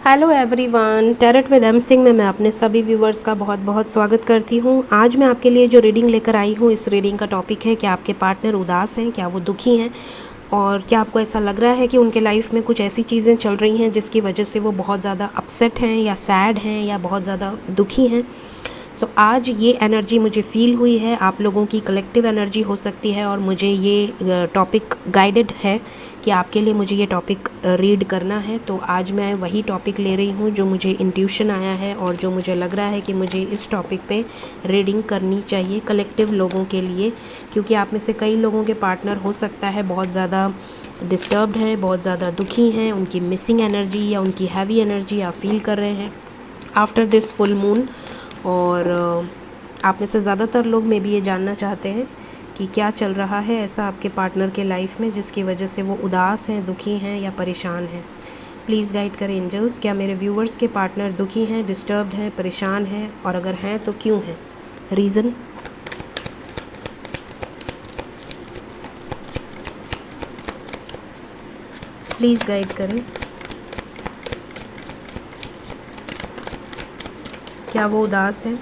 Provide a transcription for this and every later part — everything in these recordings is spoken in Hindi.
Hello everyone, tarot with M Singh में मैं अपने सभी व्यूवर्स का बहुत बहुत स्वागत करती हूँ। आज मैं आपके लिए जो रीडिंग लेकर आई हूँ, इस रीडिंग का टॉपिक है कि आपके पार्टनर उदास हैं, क्या वो दुखी हैं और क्या आपको ऐसा लग रहा है कि उनके लाइफ में कुछ ऐसी चीज़ें चल रही हैं जिसकी वजह से वो बहुत ज़्यादा अपसेट हैं या सैड हैं या बहुत ज़्यादा दुखी हैं। सो आज ये एनर्जी मुझे फ़ील हुई है, आप लोगों की कलेक्टिव एनर्जी हो सकती है और मुझे ये टॉपिक गाइडेड है कि आपके लिए मुझे ये टॉपिक रीड करना है। तो आज मैं वही टॉपिक ले रही हूँ जो मुझे इंट्यूशन आया है और जो मुझे लग रहा है कि मुझे इस टॉपिक पे रीडिंग करनी चाहिए कलेक्टिव लोगों के लिए, क्योंकि आप में से कई लोगों के पार्टनर हो सकता है बहुत ज़्यादा डिस्टर्ब्ड हैं, बहुत ज़्यादा दुखी हैं, उनकी मिसिंग एनर्जी या उनकी हैवी एनर्जी आप फील कर रहे हैं आफ्टर दिस फुल मून। और आप में से ज़्यादातर लोग मे भी ये जानना चाहते हैं कि क्या चल रहा है ऐसा आपके पार्टनर के लाइफ में जिसकी वजह से वो उदास हैं, दुखी हैं या परेशान हैं। प्लीज़ गाइड करें एंजल्स, क्या मेरे व्यूवर्स के पार्टनर दुखी हैं, डिस्टर्ब्ड हैं, परेशान हैं, और अगर हैं तो क्यों हैं, रीज़न। प्लीज़ गाइड करें, क्या वो उदास हैं।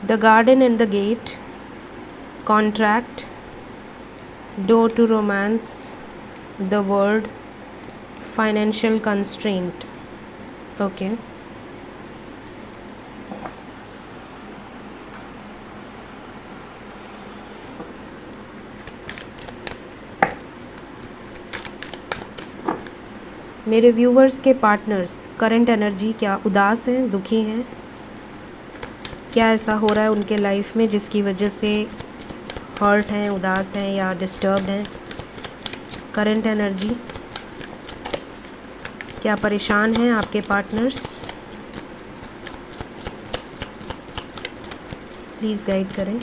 The garden and the gate, contract, door to romance, the word, financial constraint. Okay. मेरे व्यूवर्स के पार्टनर्स करंट एनर्जी क्या उदास हैं, दुखी हैं, क्या ऐसा हो रहा है उनके लाइफ में जिसकी वजह से हर्ट हैं, उदास हैं या डिस्टर्ब्ड हैं। करंट एनर्जी, क्या परेशान हैं आपके पार्टनर्स। प्लीज़ गाइड करें।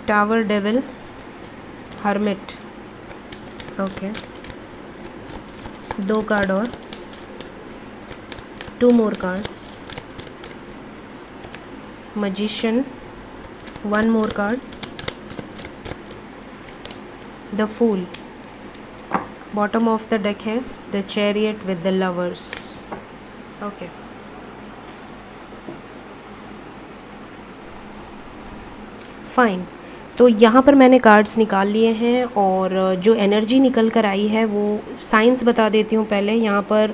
Tower, devil, hermit. Okay, 2 card और 2 more cards. Magician, 1 more card. The fool. Bottom of the deck है the chariot with the lovers. Okay, fine. तो यहाँ पर मैंने कार्ड्स निकाल लिए हैं और जो एनर्जी निकल कर आई है वो साइंस बता देती हूँ पहले। यहाँ पर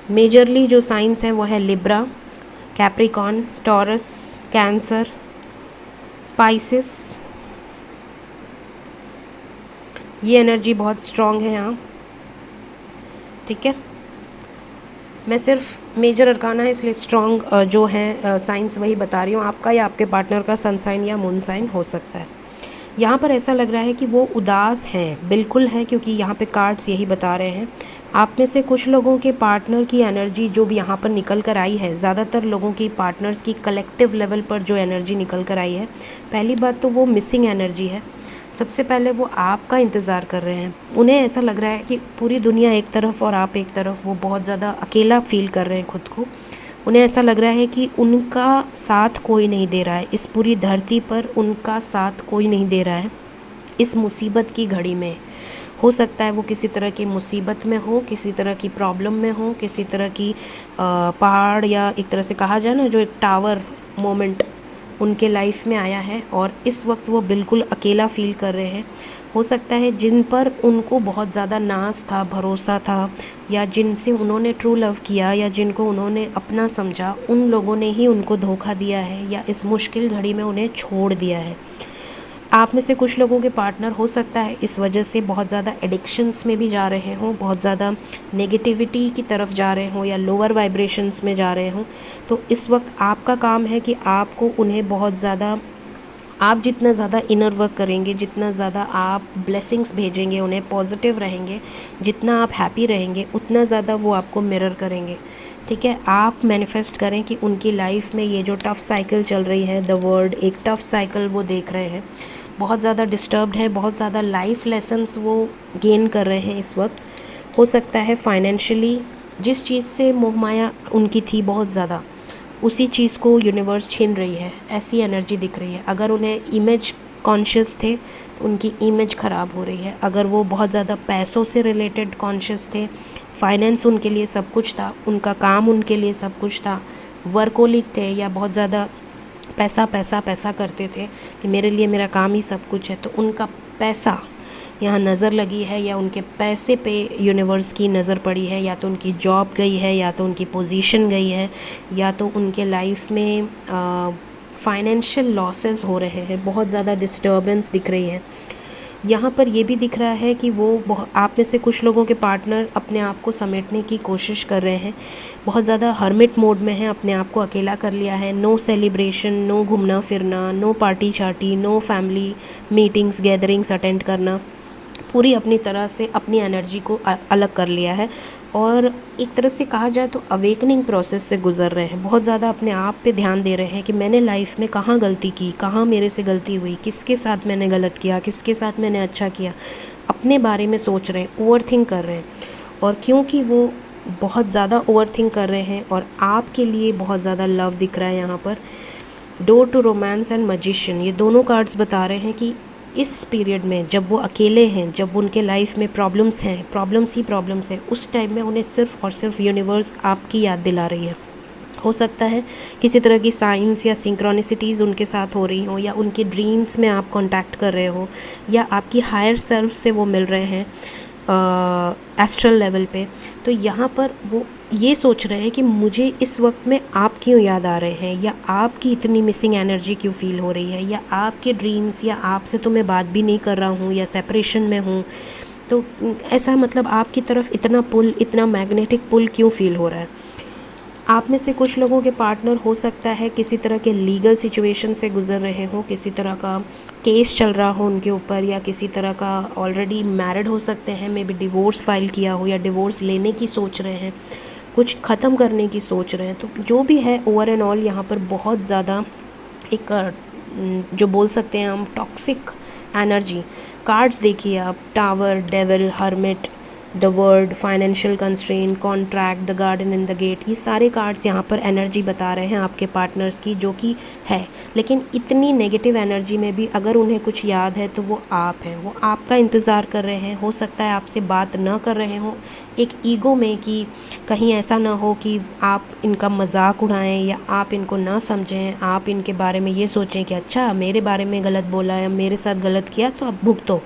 मेजरली जो साइंस हैं वो है Libra, Capricorn, taurus, cancer, Pisces. ये एनर्जी बहुत स्ट्रॉन्ग है यहाँ, ठीक है। मैं सिर्फ मेजर अरकाना है इसलिए स्ट्रॉन्ग जो है साइंस वही बता रही हूँ। आपका या आपके पार्टनर का सन साइन या मून साइन हो सकता है। यहाँ पर ऐसा लग रहा है कि वो उदास हैं, बिल्कुल हैं, क्योंकि यहाँ पे कार्ड्स यही बता रहे हैं। आप में से कुछ लोगों के पार्टनर की एनर्जी जो भी यहाँ पर निकल कर आई है, ज़्यादातर लोगों की पार्टनर्स की कलेक्टिव लेवल पर जो एनर्जी निकल कर आई है, पहली बात तो वो मिसिंग एनर्जी है। सबसे पहले वो आपका इंतज़ार कर रहे हैं। उन्हें ऐसा लग रहा है कि पूरी दुनिया एक तरफ और आप एक तरफ, वो बहुत ज़्यादा अकेला फील कर रहे हैं खुद को। उन्हें ऐसा लग रहा है कि उनका साथ कोई नहीं दे रहा है, इस पूरी धरती पर उनका साथ कोई नहीं दे रहा है इस मुसीबत की घड़ी में। हो सकता है वो किसी तरह की मुसीबत में हो, किसी तरह की प्रॉब्लम में हो, किसी तरह की पहाड़ या एक तरह से कहा जाए ना, जो एक टावर मोमेंट उनके लाइफ में आया है और इस वक्त वो बिल्कुल अकेला फील कर रहे हैं। हो सकता है जिन पर उनको बहुत ज़्यादा नाज था, भरोसा था, या जिनसे उन्होंने ट्रू लव किया या जिनको उन्होंने अपना समझा, उन लोगों ने ही उनको धोखा दिया है या इस मुश्किल घड़ी में उन्हें छोड़ दिया है। आप में से कुछ लोगों के पार्टनर हो सकता है इस वजह से बहुत ज़्यादा एडिक्शंस में भी जा रहे हों, बहुत ज़्यादा नेगेटिविटी की तरफ जा रहे हों या लोअर वाइब्रेशंस में जा रहे हों। तो इस वक्त आपका काम है कि आपको उन्हें बहुत ज़्यादा, आप जितना ज़्यादा इनर वर्क करेंगे, जितना ज़्यादा आप ब्लेसिंग्स भेजेंगे, उन्हें पॉजिटिव रहेंगे, जितना आप हैप्पी रहेंगे, उतना ज़्यादा वो आपको मिरर करेंगे, ठीक है। आप मैनिफेस्ट करें कि उनकी लाइफ में ये जो टफ़ साइकिल चल रही है, द वर्ल्ड एक टफ़ साइकिल वो देख रहे हैं, बहुत ज़्यादा डिस्टर्ब्ड है, बहुत ज़्यादा लाइफ लेसन्स वो गेन कर रहे हैं इस वक्त। हो सकता है फाइनेंशियली जिस चीज़ से मोहमाया उनकी थी बहुत ज़्यादा, उसी चीज़ को यूनिवर्स छीन रही है, ऐसी एनर्जी दिख रही है। अगर उन्हें इमेज कॉन्शियस थे तो उनकी इमेज ख़राब हो रही है। अगर वो बहुत ज़्यादा पैसों से रिलेटेड कॉन्शियस थे, फाइनेंस उनके लिए सब कुछ था, उनका काम उनके लिए सब कुछ था, वर्कोलिक थे या बहुत ज़्यादा पैसा पैसा पैसा करते थे कि मेरे लिए मेरा काम ही सब कुछ है, तो उनका पैसा यहाँ नज़र लगी है या उनके पैसे पे यूनिवर्स की नज़र पड़ी है, या तो उनकी जॉब गई है, या तो उनकी पोजीशन गई है, या तो उनके लाइफ में फाइनेंशियल लॉसेस हो रहे हैं, बहुत ज़्यादा डिस्टर्बेंस दिख रही है। यहाँ पर ये भी दिख रहा है कि वो आप में से कुछ लोगों के पार्टनर अपने आप को समेटने की कोशिश कर रहे हैं, बहुत ज़्यादा हर्मिट मोड में हैं, अपने आप को अकेला कर लिया है। नो सेलिब्रेशन, नो घूमना फिरना, नो पार्टी शार्टी, no family meetings gatherings attend करना, पूरी अपनी तरह से अपनी एनर्जी को अलग कर लिया है और एक तरह से कहा जाए तो अवेकनिंग प्रोसेस से गुज़र रहे हैं। बहुत ज़्यादा अपने आप पे ध्यान दे रहे हैं कि मैंने लाइफ में कहाँ गलती की, कहाँ मेरे से गलती हुई, किसके साथ मैंने गलत किया, किसके साथ मैंने अच्छा किया। अपने बारे में सोच रहे हैं, ओवर थिंक कर रहे हैं। और क्योंकि वो बहुत ज़्यादा ओवर थिंक कर रहे हैं और आपके लिए बहुत ज़्यादा लव दिख रहा है यहाँ पर, door to romance and magician, ये दोनों कार्ड्स बता रहे हैं कि इस पीरियड में जब वो अकेले हैं, जब उनके लाइफ में प्रॉब्लम्स हैं, प्रॉब्लम्स ही प्रॉब्लम्स हैं, उस टाइम में उन्हें सिर्फ़ और सिर्फ यूनिवर्स आपकी याद दिला रही है। हो सकता है किसी तरह की साइंस या सिंक्रोनिसिटीज़ उनके साथ हो रही हो, या उनके ड्रीम्स में आप कांटेक्ट कर रहे हो, या आपकी हायर सेल्फ से वो मिल रहे हैं एस्ट्रल लेवल पे। तो यहाँ पर वो ये सोच रहे हैं कि मुझे इस वक्त में आप क्यों याद आ रहे हैं, या आपकी इतनी मिसिंग एनर्जी क्यों फील हो रही है, या आपके ड्रीम्स, या आपसे तो मैं बात भी नहीं कर रहा हूँ, या सेपरेशन में हूँ, तो ऐसा मतलब आपकी तरफ इतना पुल, इतना मैग्नेटिक पुल क्यों फील हो रहा है। आप में से कुछ लोगों के पार्टनर हो सकता है किसी तरह के लीगल सिचुएशन से गुजर रहे हों, किसी तरह का केस चल रहा हो उनके ऊपर, या किसी तरह का ऑलरेडी मैरिड हो सकते हैं, मे बी डिवोर्स फाइल किया हो, या डिवोर्स लेने की सोच रहे हैं, कुछ ख़त्म करने की सोच रहे हैं। तो जो भी है, ओवर एंड ऑल यहाँ पर बहुत ज़्यादा एक जो बोल सकते हैं हम टॉक्सिक एनर्जी। कार्ड्स देखिए आप, tower, devil, hermit, the world, financial constraint, contract, the garden and the gate, ये सारे कार्ड्स यहाँ पर एनर्जी बता रहे हैं आपके पार्टनर्स की, जो कि है। लेकिन इतनी नेगेटिव एनर्जी में भी अगर उन्हें कुछ याद है तो वो आप हैं, वो आपका इंतज़ार कर रहे हैं। हो सकता है आपसे बात ना कर रहे हों, एक ईगो में कि कहीं ऐसा ना हो कि आप इनका मजाक उड़ाएं या आप इनको ना समझें, आप इनके बारे में ये सोचें कि अच्छा मेरे बारे में गलत बोला या मेरे साथ गलत किया तो अब भुगतो।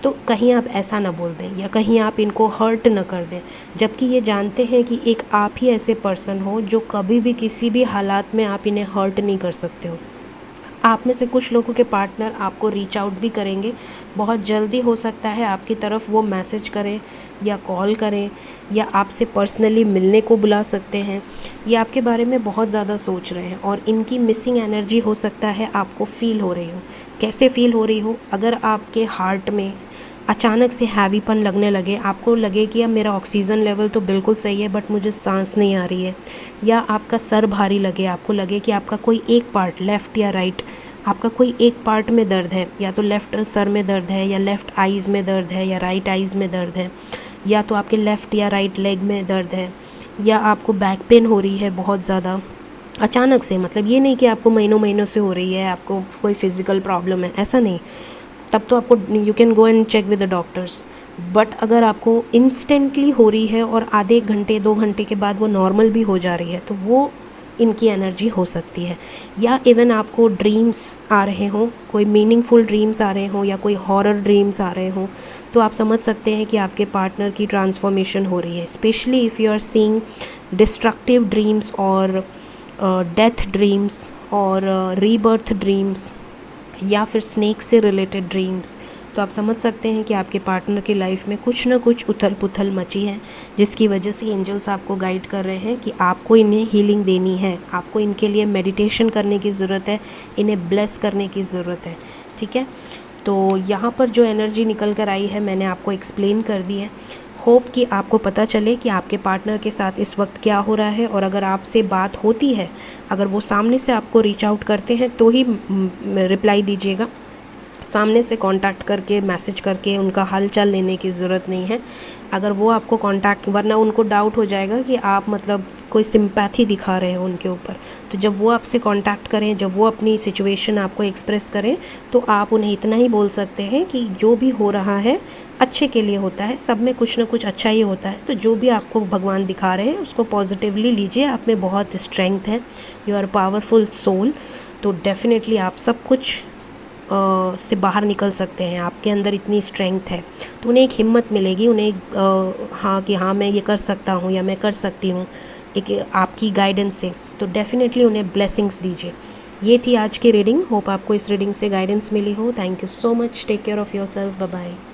तो कहीं आप ऐसा ना बोल दें, या कहीं आप इनको हर्ट न कर दें, जबकि ये जानते हैं कि एक आप ही ऐसे पर्सन हो जो कभी भी किसी भी हालात में आप इन्हें हर्ट नहीं कर सकते हो। आप में से कुछ लोगों के पार्टनर आपको रीच आउट भी करेंगे, बहुत जल्दी हो सकता है आपकी तरफ वो मैसेज करें या कॉल करें, या आपसे पर्सनली मिलने को बुला सकते हैं। ये आपके बारे में बहुत ज़्यादा सोच रहे हैं और इनकी मिसिंग एनर्जी हो सकता है आपको फ़ील हो रही हो। कैसे फ़ील हो रही हो? अगर आपके हार्ट में अचानक से हैवीपन लगने लगे, आपको लगे कि अब मेरा ऑक्सीजन लेवल तो बिल्कुल सही है बट मुझे सांस नहीं आ रही है, या आपका सर भारी लगे, आपको लगे कि आपका कोई एक पार्ट, लेफ़्ट या राइट, आपका कोई एक पार्ट में दर्द है, या तो लेफ़्ट सर में दर्द है, या लेफ़्ट आइज़ में दर्द है, या राइट आइज़ में दर्द है, या तो आपके लेफ़्ट या राइट लेग में दर्द है, या आपको बैक पेन हो रही है बहुत ज़्यादा अचानक से, मतलब ये नहीं कि आपको महीनों महीनों से हो रही है, आपको कोई फिज़िकल प्रॉब्लम है, ऐसा नहीं, तब तो आपको you can go and check with the doctors. But अगर आपको इंस्टेंटली हो रही है और आधे घंटे 2 घंटे के बाद वो नॉर्मल भी हो जा रही है, तो वो इनकी एनर्जी हो सकती है। या इवन आपको ड्रीम्स आ रहे हों, कोई मीनिंगफुल ड्रीम्स आ रहे हों, या कोई हॉरर ड्रीम्स आ रहे हों, तो आप समझ सकते हैं कि आपके पार्टनर की ट्रांसफॉर्मेशन हो रही है। Specially if you are seeing destructive dreams और डेथ ड्रीम्स और रीबर्थ ड्रीम्स, या फिर स्नेक से रिलेटेड ड्रीम्स, तो आप समझ सकते हैं कि आपके पार्टनर की लाइफ में कुछ ना कुछ उथल पुथल मची है, जिसकी वजह से एंजल्स आपको गाइड कर रहे हैं कि आपको इन्हें हीलिंग देनी है, आपको इनके लिए मेडिटेशन करने की ज़रूरत है, इन्हें ब्लेस करने की ज़रूरत है। ठीक है, तो यहाँ पर जो एनर्जी निकल कर आई है मैंने आपको एक्सप्लेन कर दी है। होप कि आपको पता चले कि आपके पार्टनर के साथ इस वक्त क्या हो रहा है, और अगर आपसे बात होती है, अगर वो सामने से आपको रीच आउट करते हैं तो ही रिप्लाई दीजिएगा। सामने से कांटेक्ट करके मैसेज करके उनका हाल चाल लेने की ज़रूरत नहीं है। अगर वो आपको कांटेक्ट, वरना उनको डाउट हो जाएगा कि आप मतलब कोई सिंपैथी दिखा रहे हो उनके ऊपर। तो जब वो आपसे कांटेक्ट करें, जब वो अपनी सिचुएशन आपको एक्सप्रेस करें, तो आप उन्हें इतना ही बोल सकते हैं कि जो भी हो रहा है अच्छे के लिए होता है, सब में कुछ ना कुछ अच्छा ही होता है। तो जो भी आपको भगवान दिखा रहे हैं उसको पॉजिटिवली लीजिए। आप में बहुत स्ट्रेंथ है, यू आर पावरफुल सोल। तो डेफिनेटली आप सब कुछ से बाहर निकल सकते हैं। आपके अंदर इतनी स्ट्रेंथ है, तो उन्हें एक हिम्मत मिलेगी, उन्हें एक हाँ कि हाँ मैं ये कर सकता हूँ या मैं कर सकती हूँ, एक आपकी गाइडेंस से। तो डेफिनेटली उन्हें ब्लेसिंग्स दीजिए। ये थी आज की रीडिंग। होप आपको इस रीडिंग से गाइडेंस मिली हो। Thank you so much. Take care of yourself. Bye bye.